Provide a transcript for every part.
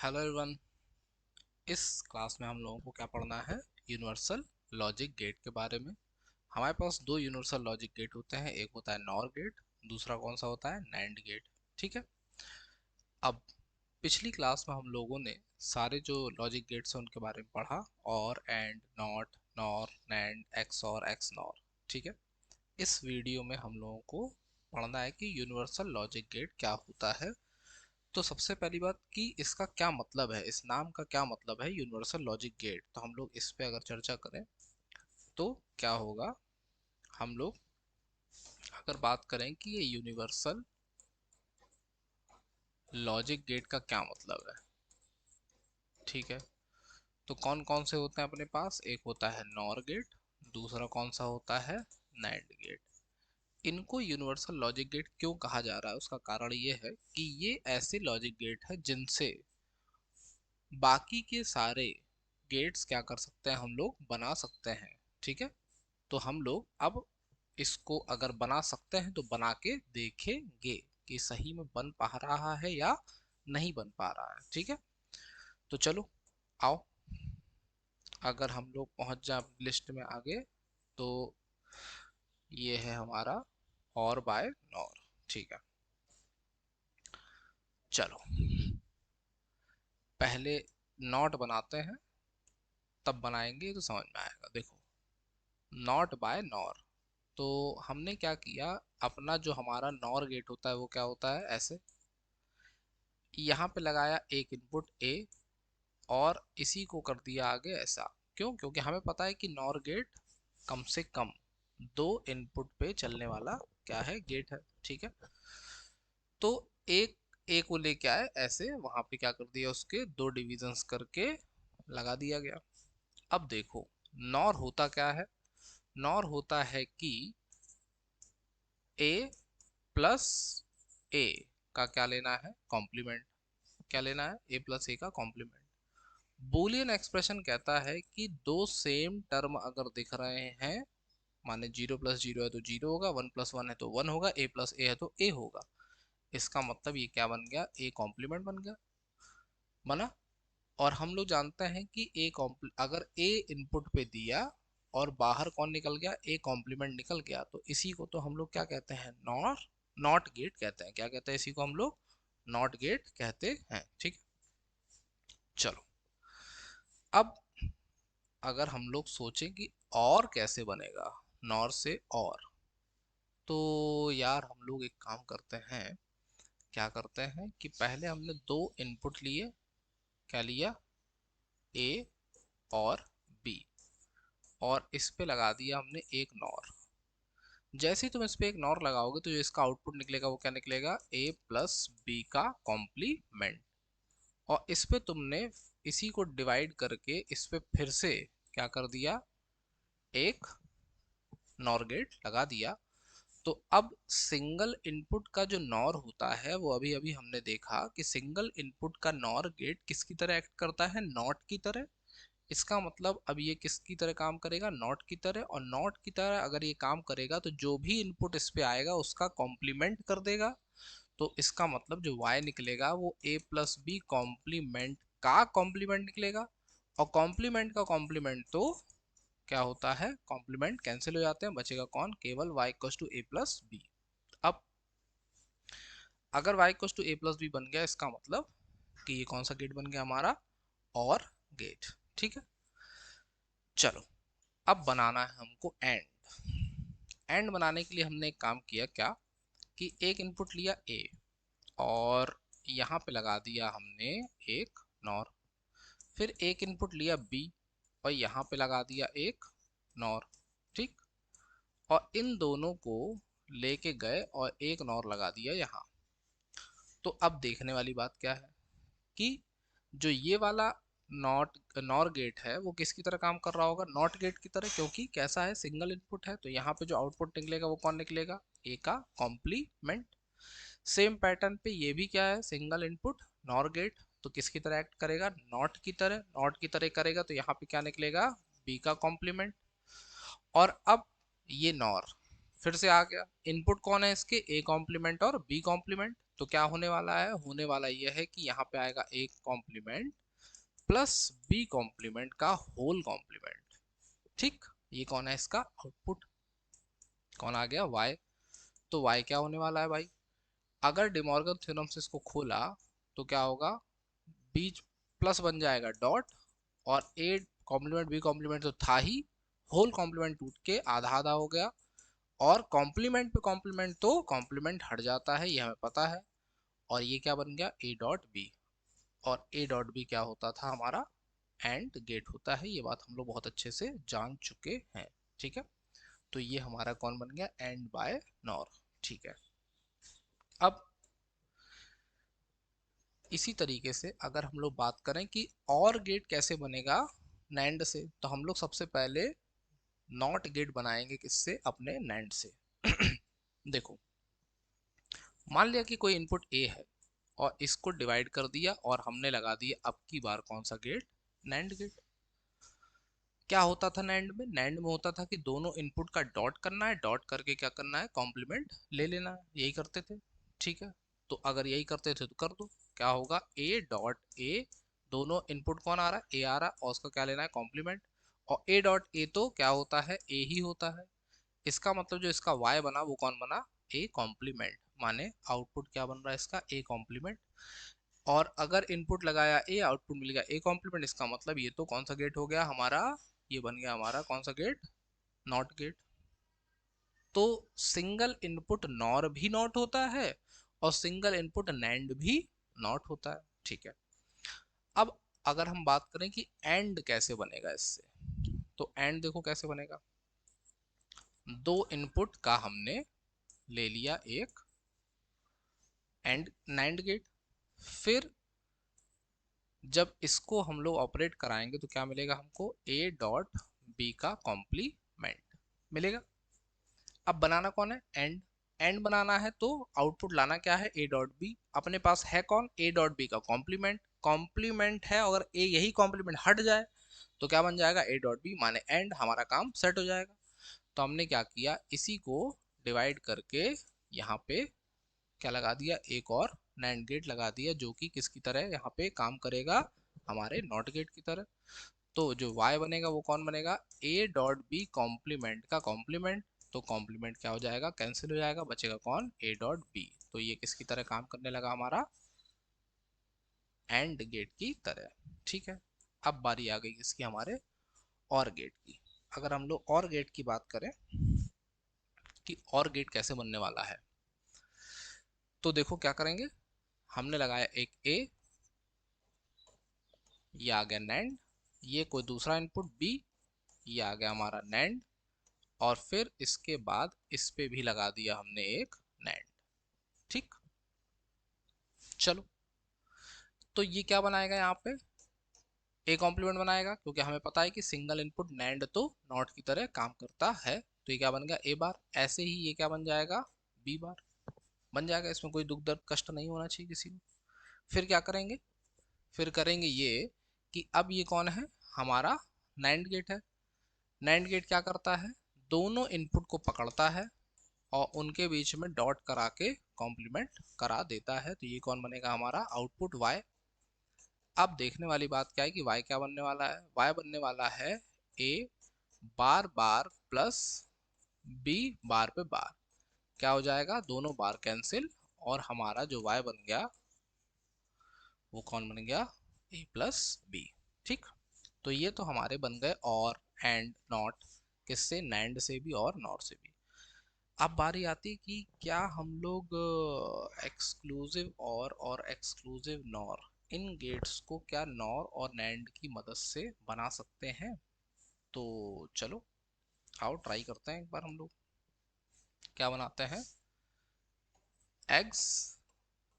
Hello everyone. इस class में हम लोगों को क्या पढ़ना है? यूनिवर्सल लॉजिक गेट के बारे में। हमारे पास दो यूनिवर्सल लॉजिक गेट होते हैं, एक होता है नॉर गेट, दूसरा कौन सा होता है? NAND gate. ठीक है। अब पिछली क्लास में हम लोगों ने सारे जो लॉजिक गेट्स हैं उनके बारे में पढ़ा, और and, not, nor, NAND, x और एक्स नॉर। ठीक है। इस वीडियो में हम लोगों को पढ़ना है कि यूनिवर्सल लॉजिक गेट क्या होता है। तो सबसे पहली बात कि इसका क्या मतलब है, इस नाम का क्या मतलब है यूनिवर्सल लॉजिक गेट। तो हम लोग इस पे अगर चर्चा करें तो क्या होगा, हम लोग अगर बात करें कि ये यूनिवर्सल लॉजिक गेट का क्या मतलब है। ठीक है। तो कौन कौन से होते हैं अपने पास? एक होता है नॉर गेट, दूसरा कौन सा होता है? NAND gate. इनको यूनिवर्सल लॉजिक गेट क्यों कहा जा रहा है, उसका कारण ये है कि ये ऐसे लॉजिक गेट है जिनसे बाकी के सारे गेट्स क्या कर सकते हैं, हम लोग बना सकते हैं। ठीक है। तो हम लोग अब इसको अगर बना सकते हैं तो बना के देखेंगे कि सही में बन पा रहा है या नहीं बन पा रहा है। ठीक है। तो चलो आओ, अगर हम लोग पहुंच जाए लिस्ट में आगे, तो ये है हमारा और बाय नॉर। ठीक है। चलो पहले नॉट बनाते हैं, तब बनाएंगे तो समझ में आएगा। देखो, नॉट बाय नॉर। तो हमने क्या किया, अपना जो हमारा नॉर गेट होता है वो क्या होता है, ऐसे यहाँ पे लगाया एक इनपुट ए, और इसी को कर दिया आगे ऐसा। क्यों? क्योंकि हमें पता है कि नॉर गेट कम से कम दो इनपुट पे चलने वाला क्या है, गेट है। ठीक है। तो एक ए को लेके आए ऐसे, वहां पे क्या कर दिया, उसके दो डिविजन्स करके लगा दिया गया। अब देखो, नॉर होता क्या है? नॉर होता है कि ए प्लस ए का क्या लेना है, कॉम्प्लीमेंट। क्या लेना है? ए प्लस ए का कॉम्प्लीमेंट। बूलियन एक्सप्रेशन कहता है कि दो सेम टर्म अगर दिख रहे हैं, माने जीरो प्लस जीरो है तो जीरो होगा, वन प्लस वन है तो वन होगा, ए प्लस ए है तो ए होगा। इसका मतलब ये क्या बन गया, ए कॉम्प्लीमेंट बन गया। बना। और हम लोग जानते हैं कि अगर ए इनपुट पे दिया और बाहर कौन निकल गया, ए कॉम्प्लीमेंट निकल गया, तो इसी को तो हम लोग क्या कहते हैं, नॉट गेट कहते हैं। क्या कहते हैं इसी को हम लोग? नॉट गेट कहते हैं। ठीक है। चलो, अब अगर हम लोग सोचें कि और कैसे बनेगा नॉर से और, तो यार हम लोग एक काम करते हैं। क्या करते हैं कि पहले हमने दो इनपुट लिए। क्या लिया? ए और बी, और इस पे लगा दिया हमने एक नॉर। जैसे ही तुम इस पे एक नॉर लगाओगे तो जो इसका आउटपुट निकलेगा वो क्या निकलेगा, ए प्लस बी का कॉम्प्लीमेंट। और इस पे तुमने इसी को डिवाइड करके इस पे फिर से क्या कर दिया, एक नॉर गेट लगा दिया। तो अब सिंगल इनपुट का जो नॉर होता है, वो अभी अभी हमने देखा कि सिंगल इनपुट का नॉर गेट किसकी तरह एक्ट करता है, नॉट की तरह। इसका मतलब अब ये किसकी तरह काम करेगा, नॉट की तरह। और नॉट की तरह अगर ये काम करेगा तो जो भी इनपुट इस पे आएगा उसका कॉम्प्लीमेंट कर देगा। तो इसका मतलब जो y निकलेगा वो a प्लस बी कॉम्प्लीमेंट का कॉम्प्लीमेंट निकलेगा। और कॉम्प्लीमेंट का कॉम्प्लीमेंट तो क्या होता है, कॉम्प्लीमेंट कैंसिल हो जाते हैं, बचेगा कौन, केवल y equals to A plus B. अब अगर y equals to A plus B बन गया, इसका मतलब कि ये कौन सा गेट बन गया हमारा, और गेट। ठीक है। चलो, अब बनाना है हमको एंड। एंड बनाने के लिए हमने एक काम किया, क्या कि एक इनपुट लिया ए, और यहाँ पे लगा दिया हमने एक नॉर। फिर एक इनपुट लिया बी, और यहाँ पे लगा दिया एक नॉर। ठीक। और इन दोनों को लेके गए और एक नॉर लगा दिया यहाँ। तो अब देखने वाली बात क्या है कि जो ये वाला नॉट नॉर गेट है वो किसकी तरह काम कर रहा होगा, नॉट गेट की तरह। क्योंकि कैसा है, सिंगल इनपुट है, तो यहाँ पे जो आउटपुट निकलेगा वो कौन निकलेगा, ए का कॉम्प्लीमेंट। सेम पैटर्न पे ये भी क्या है, सिंगल इनपुट नॉर गेट, तो किसकी तरह एक्ट करेगा, नॉट की तरह। नॉट की तरह करेगा तो यहाँ पे क्या निकलेगा, बी का कॉम्प्लीमेंट। और अब ये नॉर, फिर से आ गया, इनपुट कौन है इसके, ए कॉम्प्लीमेंट और बी कॉम्प्लीमेंट। तो क्या होने वाला है, होने वाला यह है कि यहाँ पे आएगा A complement plus B complement का होल कॉम्प्लीमेंट। ठीक, ये कौन है इसका आउटपुट, कौन आ गया, y। तो y क्या होने वाला है भाई, अगर डिमॉर्गन थ्योरम से इसको खोला तो क्या होगा, बीच प्लस बन जाएगा डॉट, और ए कॉम्प्लीमेंट बी कॉम्प्लीमेंट तो था ही, होल कॉम्प्लीमेंट टूट के आधा आधा हो गया, और कॉम्प्लीमेंट पे कॉम्प्लीमेंट तो कॉम्प्लीमेंट हट जाता है, ये हमें पता है। और ये क्या बन गया, ए डॉट बी। और ए डॉट बी क्या होता था हमारा, एंड गेट होता है, ये बात हम लोग बहुत अच्छे से जान चुके हैं। ठीक है, तो ये हमारा कौन बन गया, एंड बाय नॉर। ठीक है, अब इसी तरीके से अगर हम लोग बात करें कि और गेट कैसे बनेगा नैंड से, तो हम लोग सबसे पहले नॉट गेट बनाएंगे किससे, अपने नैंड से। देखो, मान लिया कि कोई इनपुट ए है और इसको डिवाइड कर दिया और हमने लगा दिया अब की बार कौन सा गेट, नैंड गेट। क्या होता था नैंड में, नैंड में होता था कि दोनों इनपुट का डॉट करना है, डॉट करके क्या करना है, कॉम्प्लीमेंट ले लेना है, यही करते थे। ठीक है, तो अगर यही करते थे तो कर दो, क्या होगा, ए डॉट ए, दोनों इनपुट कौन आ रहा है, ए आ रहा है, और उसका क्या लेना है, कॉम्प्लीमेंट। और ए डॉट ए तो क्या होता है, ए ही होता है। इसका मतलब जो इसका y बना वो कौन बना, ए कॉम्प्लीमेंट, माने आउटपुट क्या बन रहा है इसका, ए कॉम्प्लीमेंट। और अगर इनपुट लगाया ए, आउटपुट मिल गया ए कॉम्प्लीमेंट, इसका मतलब ये तो कौन सा गेट हो गया हमारा, ये बन गया हमारा कौन सा गेट, नॉट गेट। तो सिंगल इनपुट नॉर भी नॉट होता है और सिंगल इनपुट नैंड भी नॉट होता है। ठीक है, अब अगर हम बात करें कि एंड कैसे बनेगा इससे, तो एंड देखो कैसे बनेगा, दो इनपुट का हमने ले लिया एक एंड नैंड गेट, फिर जब इसको हम लोग ऑपरेट कराएंगे तो क्या मिलेगा हमको, ए डॉट बी का कॉम्प्लीमेंट मिलेगा। अब बनाना कौन है, एंड। एंड बनाना है तो आउटपुट लाना क्या है, ए डॉट बी। अपने पास है कौन, ए डॉट बी का कॉम्प्लीमेंट, कॉम्प्लीमेंट है, अगर ए यही कॉम्प्लीमेंट हट जाए तो क्या बन जाएगा, ए डॉट बी माने एंड, हमारा काम सेट हो जाएगा। तो हमने क्या किया, इसी को डिवाइड करके यहाँ पे क्या लगा दिया, एक और नैंड गेट लगा दिया, जो कि किसकी तरह यहाँ पे काम करेगा, हमारे नॉट गेट की तरह। तो जो y बनेगा वो कौन बनेगा, a डॉट बी कॉम्प्लीमेंट का कॉम्प्लीमेंट। तो कॉम्प्लीमेंट क्या हो जाएगा, कैंसिल हो जाएगा, बचेगा कौन, a डॉट बी। तो ये किसकी तरह काम करने लगा हमारा, एंड गेट की तरह। ठीक है, अब बारी आ गई किसकी, हमारे और गेट की। अगर हम लोग और गेट की बात करें कि और गेट कैसे बनने वाला है, तो देखो क्या करेंगे, हमने लगाया एक a, ये आ गया नैंड, ये कोई दूसरा इनपुट b, ये आ गया हमारा नैंड, और फिर इसके बाद इस पे भी लगा दिया हमने एक नैंड। ठीक, चलो, तो ये क्या बनाएगा यहाँ पे, ए कॉम्प्लीमेंट बनाएगा, क्योंकि हमें पता है कि सिंगल इनपुट नैंड तो नॉट की तरह काम करता है। तो ये क्या बन गया, ए बार। ऐसे ही ये क्या बन जाएगा, बी बार बन जाएगा, इसमें कोई दुख दर्द कष्ट नहीं होना चाहिए किसी को। फिर क्या करेंगे, फिर करेंगे ये कि अब ये कौन है, हमारा नैंड गेट है। नैंड गेट क्या करता है, दोनों इनपुट को पकड़ता है और उनके बीच में डॉट करा के कॉम्प्लीमेंट करा देता है। तो ये कौन बनेगा, हमारा आउटपुट y। अब देखने वाली बात क्या है कि y क्या बनने वाला है, y बनने वाला है a bar bar plus b बार पे बार। क्या हो जाएगा, दोनों बार कैंसिल, और हमारा जो y बन गया वो कौन बन गया, a प्लस बी। ठीक, तो ये तो हमारे बन गए और एंड नॉट, किससे, नैंड से भी और नॉट से भी। अब बारी आती है कि क्या हम लोग एक्सक्लूसिव और एक्सक्लूसिव नॉर, इन गेट्स को क्या नॉर और नैंड की मदद से बना सकते हैं। तो चलो आओ ट्राई करते हैं एक बार हम लोग, क्या बनाते हैं, एक्स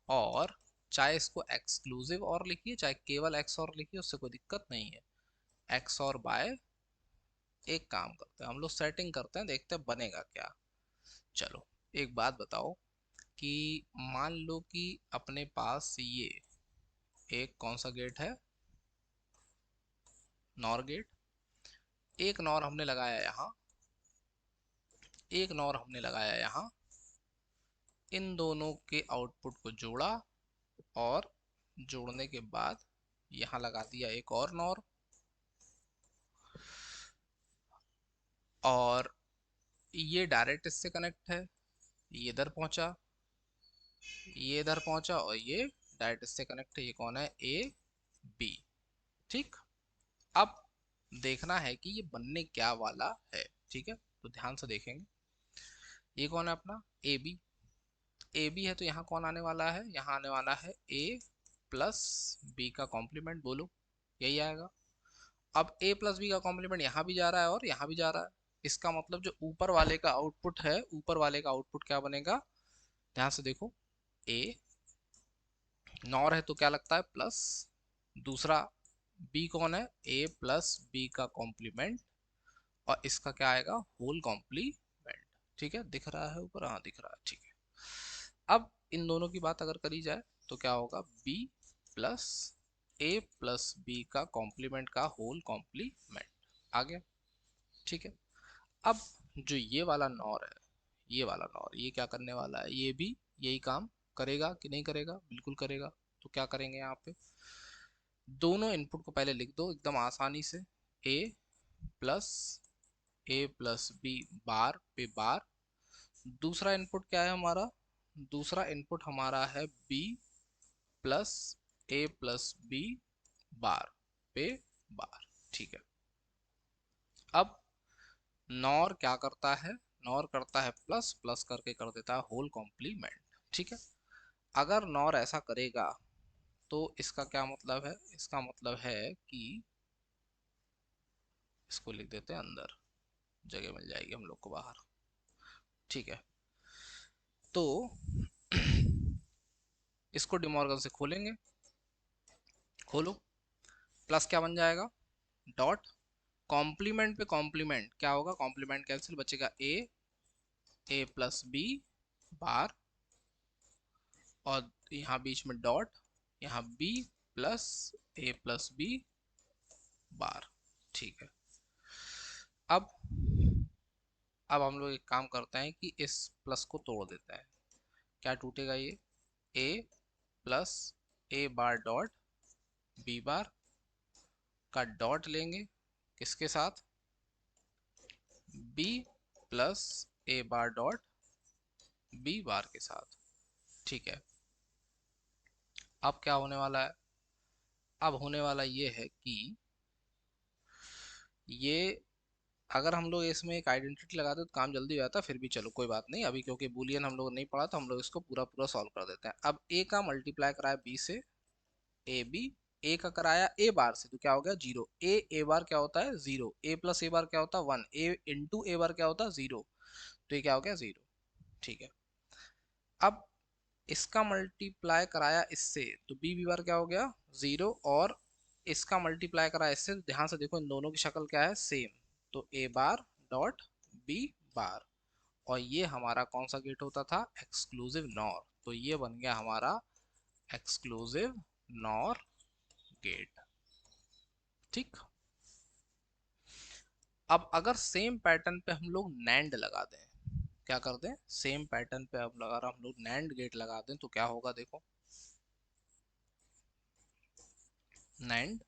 और, चाहे इसको एक्सक्लूसिव और लिखिए चाहे केवल एक्स और लिखिए, उससे कोई दिक्कत नहीं है। एक्स और बाय, एक काम करते हैं हम लोग, सेटिंग करते हैं, देखते हैं बनेगा क्या। चलो, एक बात बताओ कि मान लो कि अपने पास ये एक कौन सा गेट है, नॉर गेट। एक नॉर हमने लगाया यहाँ, एक नॉर हमने लगाया यहाँ, इन दोनों के आउटपुट को जोड़ा और जोड़ने के बाद यहाँ लगा दिया एक और नॉर, और ये डायरेक्ट इससे कनेक्ट है, ये इधर पहुंचा, ये इधर पहुंचा, और ये डायरेक्ट इससे कनेक्ट है। ये कौन है? A B. ठीक, अब देखना है कि ये बनने क्या वाला है। ठीक है, तो ध्यान से देखेंगे। ये कौन है? अपना ए बी। ए बी है तो यहाँ कौन आने वाला है? यहाँ आने वाला है ए प्लस बी का कॉम्प्लीमेंट। बोलो, यही आएगा। अब ए प्लस बी का कॉम्प्लीमेंट यहाँ भी जा रहा है और यहाँ भी जा रहा है। इसका मतलब जो ऊपर वाले का आउटपुट है, ऊपर वाले का आउटपुट क्या बनेगा? ध्यान से देखो, ए नॉर है तो क्या लगता है? प्लस। दूसरा बी कौन है? ए प्लस बी का कॉम्प्लीमेंट, और इसका क्या आएगा? Whole complement. ठीक है, दिख रहा है ऊपर? हाँ दिख रहा है। ठीक है, अब इन दोनों की बात अगर करी जाए तो क्या होगा? बी प्लस ए प्लस बी का कॉम्प्लीमेंट का होल कॉम्प्लीमेंट आ गया। ठीक है, अब जो ये वाला नॉर है, ये वाला नॉर, ये क्या करने वाला है? ये भी यही काम करेगा कि नहीं करेगा? बिल्कुल करेगा। तो क्या करेंगे यहाँ पे? दोनों इनपुट को पहले लिख दो एकदम आसानी से। ए प्लस ए प्लस बी बार पे बार। दूसरा इनपुट क्या है हमारा? दूसरा इनपुट हमारा है बी प्लस ए प्लस बी बार पे बार। ठीक है, अब नॉर क्या करता है? नॉर करता है प्लस, प्लस करके कर देता है होल कॉम्प्लीमेंट। ठीक है, अगर नॉर ऐसा करेगा तो इसका क्या मतलब है? इसका मतलब है कि इसको लिख देते हैं अंदर, जगह मिल जाएगी हम लोग को बाहर। ठीक है, तो इसको डिमॉर्गन से खोलेंगे। खोलो, प्लस क्या बन जाएगा? डॉट, कॉम्प्लीमेंट पे कॉम्प्लीमेंट क्या होगा? कॉम्प्लीमेंट कैंसिल, बचेगा ए प्लस बी बार, और यहाँ बीच में डॉट, यहाँ बी प्लस ए प्लस बी बार। ठीक है, अब हम लोग एक काम करते हैं कि इस प्लस को तोड़ देते हैं। क्या टूटेगा? ये ए प्लस ए बार डॉट बी बार का डॉट लेंगे, किसके साथ? बी प्लस ए बार डॉट बी बार के साथ। ठीक है, अब क्या होने वाला है? अब होने वाला ये है कि ये अगर हम लोग इसमें एक आइडेंटिटी लगाते तो काम जल्दी हो जाता, फिर भी चलो कोई बात नहीं। अभी क्योंकि बूलियन हम लोग नहीं पढ़ा तो हम लोग इसको पूरा पूरा सॉल्व कर देते हैं। अब ए का मल्टीप्लाई कराया बी से, ए बी, ए का कराया ए बार से, तो क्या हो गया? जीरो। ए बार क्या होता है? जीरो। ए प्लस ए बार क्या होता है? वन। ए इंटू ए बार क्या होता है? जीरो। तो ये क्या हो गया? जीरो। ठीक है, अब इसका मल्टीप्लाई कराया इससे, तो बी बी बार क्या हो गया? जीरो। और इसका मल्टीप्लाई कराया इससे, तो ध्यान से देखो इन दोनों की शक्ल क्या है? सेम। तो ए बार डॉट बी बार, और ये हमारा कौन सा गेट होता था? Exclusive nor. तो ये बन गया हमारा एक्सक्लूसिव नॉर गेट। ठीक, अब अगर सेम पैटर्न पे हम लोग नैंड लगा दें, क्या कर दें? सेम पैटर्न पे अब अगर हम लोग नैंड गेट लगा दें तो क्या होगा? देखो, नैंड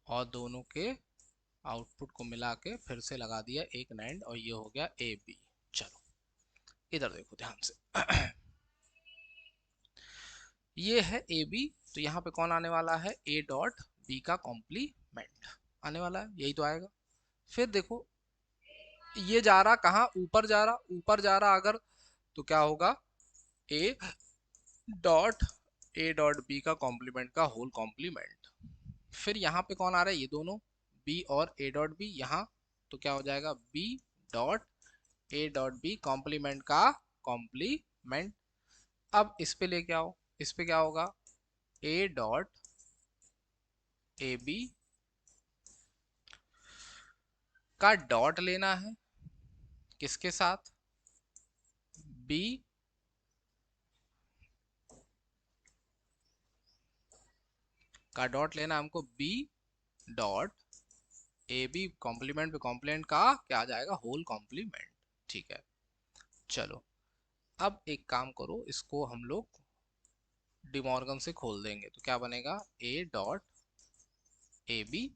और दोनों के आउटपुट को मिला के फिर से लगा दिया एक नैंड, और ये हो गया ए बी। चलो इधर देखो ध्यान से। ये है ए बी, तो यहाँ पे कौन आने वाला है? ए डॉट बी का कॉम्प्लीमेंट आने वाला है, यही तो आएगा। फिर देखो ये जा रहा कहाँ? ऊपर जा रहा, ऊपर जा रहा अगर, तो क्या होगा? ए डॉट बी का कॉम्प्लीमेंट का होल कॉम्प्लीमेंट। फिर यहाँ पे कौन आ रहा है? ये दोनों बी और ए डॉट बी यहाँ, तो क्या हो जाएगा? B dot A dot B complement का कॉम्प्लीमेंट। अब इस पे लेके आओ, इस पे क्या होगा? ए डॉट ए बी का डॉट लेना है, किसके साथ? बी का डॉट लेना हमको, B dot A B complement पे कॉम्प्लीमेंट का क्या आ जाएगा, होल कॉम्प्लीमेंट। ठीक है, चलो अब एक काम करो, इसको हम लोग डिमॉर्गन से खोल देंगे तो क्या बनेगा, A dot A B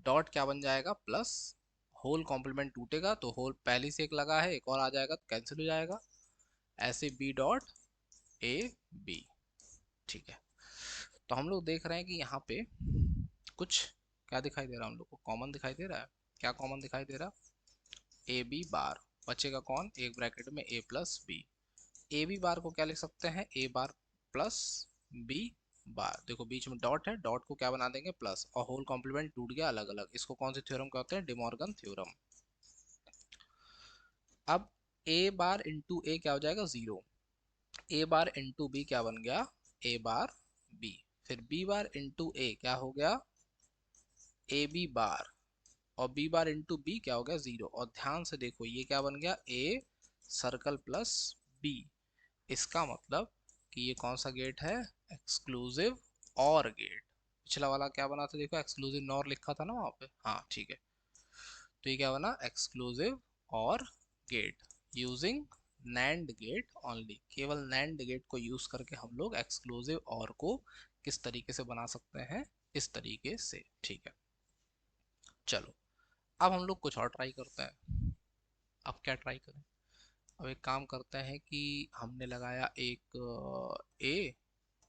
dot क्या बन जाएगा, प्लस होल कॉम्प्लीमेंट टूटेगा तो होल पहले से एक लगा है, एक और आ जाएगा तो कैंसिल हो जाएगा, ऐसे बी डॉट ए बी। ठीक है, तो हम लोग देख रहे हैं कि यहाँ पे कुछ क्या दिखाई दे रहा है, हम लोग को कॉमन दिखाई दे रहा है। क्या कॉमन दिखाई दे रहा, ए बी बार, बचेगा कौन, एक ब्रैकेट में a plus B. A b bar को क्या लिख सकते हैं, ए बार प्लस बी बार, देखो बीच में डॉट है, डॉट को क्या बना देंगे, प्लस, और होल कॉम्प्लीमेंट टूट गया अलग अलग, इसको कौन सी थ्योरम कहते हैं, डिमॉर्गन थ्योरम। अब ए बार इंटू ए क्या हो जाएगा, जीरो, ए बार इंटू बी क्या बन गया, ए बार बी, फिर बी बार इंटू ए क्या हो गया, ए बी बार, और बी बार इंटू बी क्या हो गया, जीरो, और ध्यान से देखो ये क्या बन गया, ए सर्कल प्लस बी। इसका मतलब कि ये कौन सा गेट है, एक्सक्लूसिव और गेट। पिछला वाला क्या बना था, देखो एक्सक्लूसिव नॉर लिखा था ना वहाँ पे, हाँ ठीक है, तो ये क्या बना, एक्सक्लूसिव और gate using NAND gate only, केवल नैंड गेट को यूज करके हम लोग एक्सक्लूसिव और को किस तरीके से बना सकते हैं, इस तरीके से। ठीक है, चलो अब हम लोग कुछ और ट्राई करते हैं। अब क्या ट्राई करें, अब एक काम करते हैं कि हमने लगाया एक ए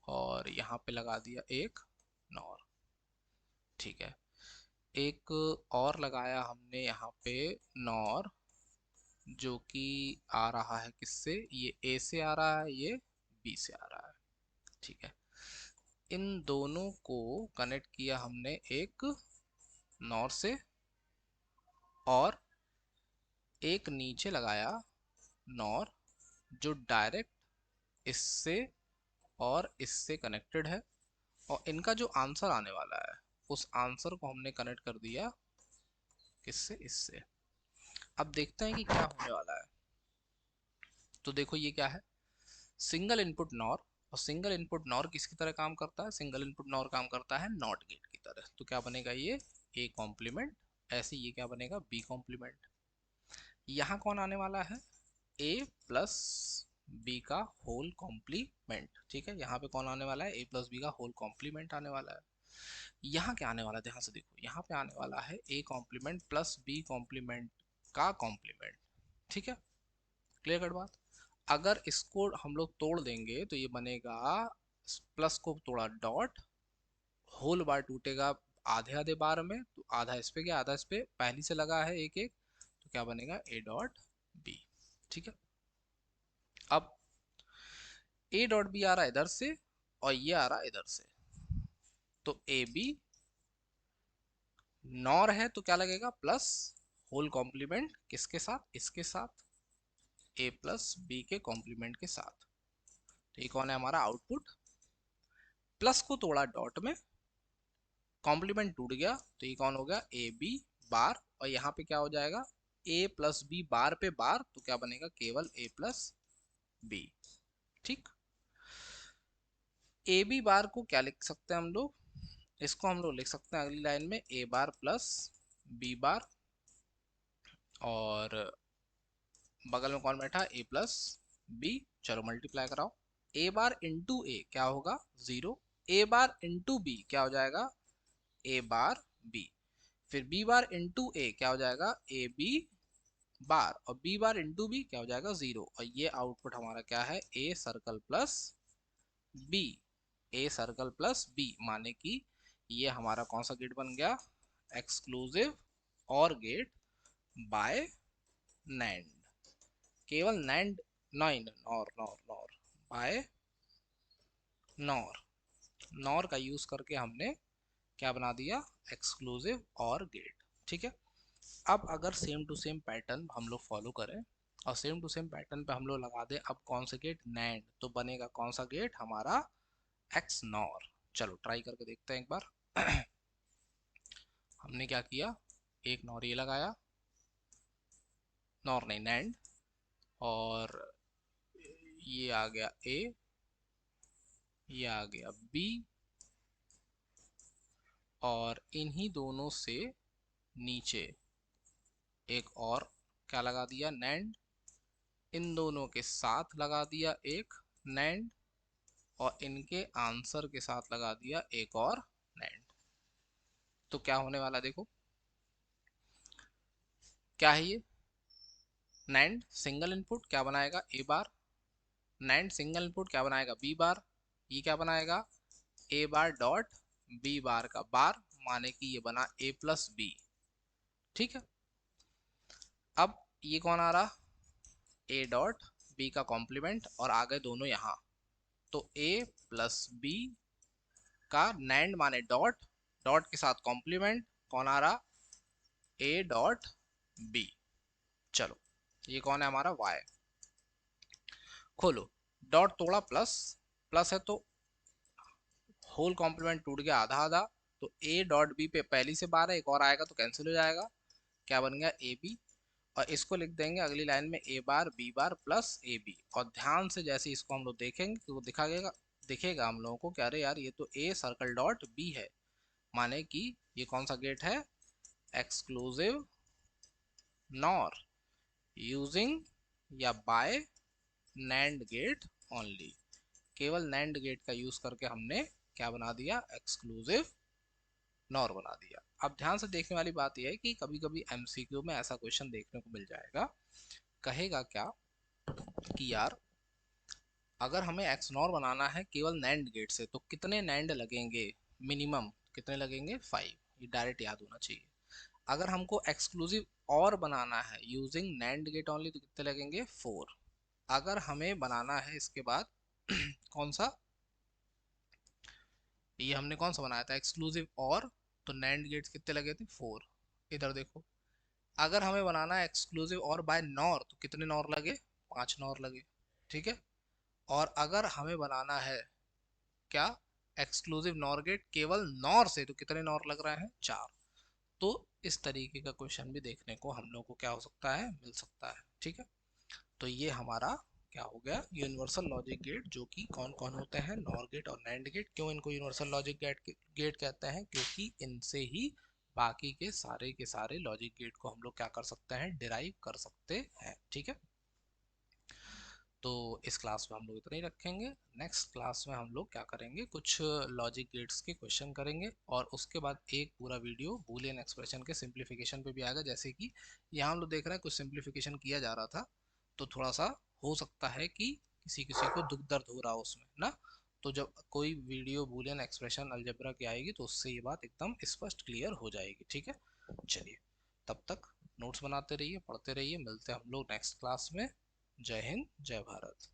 और यहाँ पे लगा दिया एक नॉर। ठीक है, एक और लगाया हमने यहाँ पे नॉर, जो कि आ रहा है किससे, ये ए से आ रहा है, ये बी से आ रहा है। ठीक है, इन दोनों को कनेक्ट किया हमने एक नॉर से, और एक नीचे लगाया नॉर जो डायरेक्ट इससे और इससे कनेक्टेड है, और इनका जो आंसर आने वाला है उस आंसर को हमने कनेक्ट कर दिया किससे, इससे। अब देखते हैं कि क्या होने वाला है। तो देखो ये क्या है, सिंगल इनपुट नॉर, और सिंगल इनपुट नॉर किसकी तरह काम करता है, सिंगल इनपुट नॉर काम करता है नॉट गेट की तरह। तो क्या बनेगा, ये ए कॉम्प्लीमेंट, ऐसे ये क्या बनेगा, बी कॉम्प्लीमेंट। यहाँ कौन आने वाला है, ए प्लस बी का होल कॉम्प्लीमेंट। ठीक है, यहाँ पे कौन आने वाला है, ए प्लस बी का होल कॉम्प्लीमेंट आने वाला है। यहाँ क्या आने वाला है, ध्यान से देखो, यहाँ पे आने वाला है A complement plus B complement का कॉम्प्लीमेंट। ठीक है, क्लियर कट बात। अगर इसको हम लोग तोड़ देंगे तो ये बनेगा, प्लस को तोड़ा डॉट, होल बार टूटेगा आधे आधे बार में, तो आधा इस पे गया आधा इस पे, पहली से लगा है एक एक, तो क्या बनेगा, ए डॉट बी। ठीक है, अब ए डॉट बी आ रहा है इधर से और ये आ रहा है इधर से, तो ए बी नॉर है तो क्या लगेगा, प्लस होल कॉम्प्लीमेंट किसके साथ, इसके साथ, ए प्लस बी के कॉम्प्लीमेंट के साथ। तो ये कौन है हमारा आउटपुट, प्लस को तोड़ा डॉट में, कॉम्प्लीमेंट टूट गया, तो ये कौन हो गया, ए बी बार, और यहाँ पे क्या हो जाएगा, ए प्लस बी बार पे बार, तो क्या बनेगा, केवल ए प्लस बी। ठीक, ए बी बार को क्या लिख सकते हैं हम लोग, इसको हम लोग लिख सकते हैं अगली लाइन में a bar plus B bar, और बगल में कौन बैठा, ए प्लस बी, चलो मल्टीप्लाई कराओ, ए बार इंटू ए क्या होगा, जीरो, ए बार इंटू बी क्या हो जाएगा, ए बार बी, फिर बी बार इंटू ए क्या हो जाएगा, ए बी बार, और बी बार इंटू बी क्या हो जाएगा, जीरो, और ये आउटपुट हमारा क्या है, A circle plus B, A circle plus B, माने कि ये हमारा कौन सा गेट बन गया, एक्सक्लूसिव और गेट बाय नैंड, केवल NAND, nine nor nor nor bye nor, nor का यूज करके हमने क्या बना दिया, एक्सक्लूसिव और गेट। ठीक है, अब अगर सेम टू सेम पैटर्न हम लोग फॉलो करें और सेम टू सेम पैटर्न पे हम लोग लगा दें अब कौन सा गेट, नैंड, तो बनेगा कौन सा गेट हमारा, एक्स नॉर। चलो ट्राई करके देखते हैं एक बार। हमने क्या किया, एक नॉर ये लगाया, नॉर नहीं नैंड, और ये आ गया ए, ये आ गया बी, और इन्हीं दोनों से नीचे एक और क्या लगा दिया, नैंड। इन दोनों के साथ लगा दिया एक नैंड, और इनके आंसर के साथ लगा दिया एक और नैंड। तो क्या होने वाला देखो, क्या है ये, नैंड सिंगल इनपुट क्या बनाएगा, ए बार। नैंड सिंगल इनपुट क्या बनाएगा, बी बार। ये क्या बनाएगा, ए बार डॉट बी बार का बार, माने कि ये बना ए प्लस बी। ठीक है, अब ये कौन आ रहा, ए डॉट बी का कॉम्प्लीमेंट, और आ गए दोनों यहाँ। तो ए प्लस बी का नैंड माने डॉट, डॉट के साथ कॉम्प्लीमेंट कौन आ रहा, ए डॉट बी। चलो ये कौन है हमारा, वाई। खोलो, डॉट तोड़ा प्लस, प्लस है तो होल कॉम्प्लीमेंट टूट गया आधा आधा। तो ए डॉट बी पे पहली से बार है, एक और आएगा तो कैंसिल हो जाएगा, क्या बन गया, ए बी। और इसको लिख देंगे अगली लाइन में a bar b bar plus a b. और ध्यान से जैसे इसको हम लोग देखेंगे तो वो दिखाएगा, दिखेगा हम लोगों को कि अरे यार ये तो ए सर्कल डॉट बी है, माने कि ये कौन सा गेट है, एक्सक्लूसिव नॉर यूजिंग या बाय नैंड गेट ओनली। केवल नैंड गेट का यूज करके हमने क्या बना दिया, एक्सक्लूसिव नॉर बना दिया। अब ध्यान से देखने वाली बात यह है कि कभी कभी एमसीक्यू में ऐसा क्वेश्चन देखने को मिल जाएगा, कहेगा क्या कि यार अगर हमें एक्स नॉर बनाना है केवल नैंड गेट से तो कितने नैंड लगेंगे, मिनिमम कितने लगेंगे, 5। ये डायरेक्ट याद होना चाहिए। अगर हमको एक्सक्लूसिव और बनाना है यूजिंग नैंड गेट ओनली तो कितने लगेंगे, 4। अगर हमें बनाना है इसके बाद कौन सा, ये हमने कौन सा बनाया था एक्सक्लूसिव और, तो नैंड गेट्स कितने लगे थे, 4। इधर देखो, अगर हमें बनाना है एक्सक्लूसिव और बाय नॉर तो कितने नॉर लगे, 5 नॉर लगे। ठीक है, और अगर हमें बनाना है क्या, एक्सक्लूसिव नॉर गेट केवल नॉर से तो कितने नॉर लग रहे हैं, 4। तो इस तरीके का क्वेश्चन भी देखने को हम लोग को क्या हो सकता है, मिल सकता है। ठीक है, तो ये हमारा क्या हो गया, यूनिवर्सल लॉजिक गेट, जो कि कौन कौन होते हैं, नॉर गेट और नैंड गेट। क्यों इनको यूनिवर्सल लॉजिक गेट कहते हैं, क्योंकि इनसे ही बाकी के सारे लॉजिक गेट को हम लोग क्या कर सकते हैं, डिराइव कर सकते हैं। ठीक है, तो इस क्लास में हम लोग इतना ही रखेंगे। नेक्स्ट क्लास में हम लोग क्या करेंगे, कुछ लॉजिक गेट्स के क्वेश्चन करेंगे, और उसके बाद एक पूरा वीडियो बूलियन एक्सप्रेशन के सिंप्लीफिकेशन पे भी आएगा। जैसे कि यहाँ हम लोग देख रहे हैं कुछ सिंप्लीफिकेशन किया जा रहा था, तो थोड़ा सा हो सकता है कि किसी किसी को दुख दर्द हो रहा हो उसमें ना, तो जब कोई वीडियो बूलियन एक्सप्रेशन अलजेब्रा की आएगी तो उससे ये बात एकदम स्पष्ट क्लियर हो जाएगी। ठीक है, चलिए तब तक नोट्स बनाते रहिए, पढ़ते रहिए, मिलते हैं हम लोग नेक्स्ट क्लास में। जय हिंद, जय भारत।